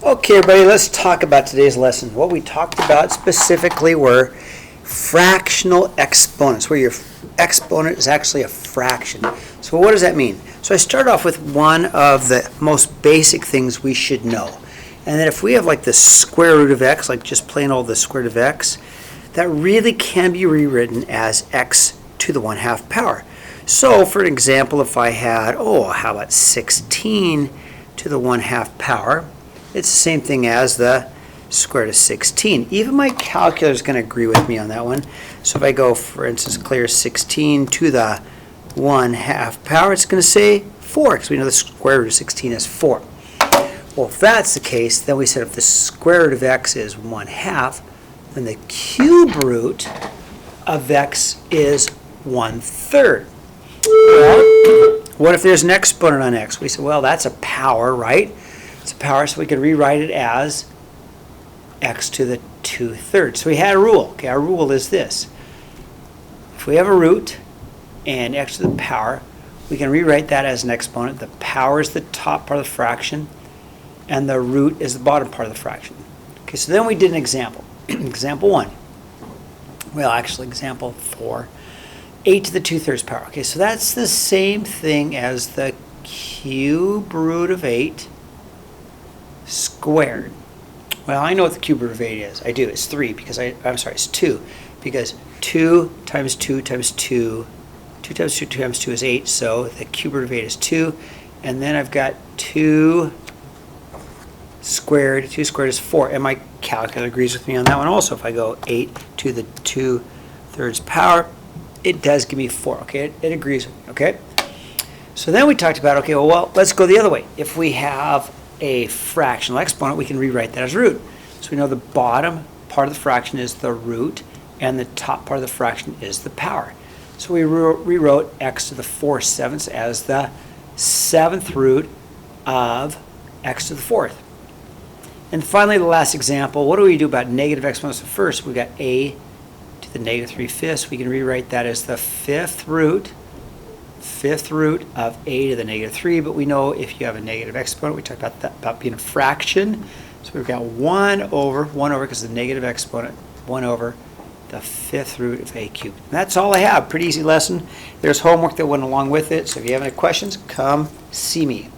Okay, everybody, let's talk about today's lesson. What we talked about specifically were fractional exponents, where your exponent is actually a fraction. So what does that mean? So I start off with one of the most basic things we should know. And then if we have like the square root of x, like just plain old the square root of x, that really can be rewritten as x to the 1/2 power. So for an example, if I had, how about 16 to the 1/2 power? It's the same thing as the square root of 16. Even my calculator is going to agree with me on that one. So if I go, for instance, clear 16 to the 1/2 power, it's going to say 4, because we know the square root of 16 is 4. Well, if that's the case, then we said if the square root of x is 1/2, then the cube root of x is 1/3. Well, what if there's an exponent on x? We said, well, that's a power, right? It's a power, so we could rewrite it as x to the 2/3. So we had a rule. Okay, our rule is this. If we have a root and x to the power, we can rewrite that as an exponent. The power is the top part of the fraction, and the root is the bottom part of the fraction. Okay, so then we did an example. Example 1. Well, actually, example 4. 8 to the 2/3 power. Okay, so that's the same thing as the cube root of 8 squared. Well, I know what the cube root of 8 is. I do. It's 3 because it's 2. Because 2 times 2 times 2, 2 times 2 times 2 is 8. So the cube root of 8 is 2. And then I've got 2 squared. 2 squared is 4. And my calculator agrees with me on that one also. If I go 8 to the 2/3 power, it does give me 4. Okay, it agrees with me. Okay. So then we talked about, okay, well, let's go the other way. If we have a fractional exponent, we can rewrite that as root. So we know the bottom part of the fraction is the root, and the top part of the fraction is the power. So we rewrote x to the 4/7 as the 7th root of x to the 4th. And finally, the last example, what do we do about negative exponents? So first, we got a to the negative 3/5. We can rewrite that as the 5th root of a to the negative 3, but we know if you have a negative exponent, we talked about that about being a fraction. So we've got 1 over because the negative exponent, 1 over the 5th root of a cubed. And that's all I have. Pretty easy lesson. There's homework that went along with it. So if you have any questions, come see me.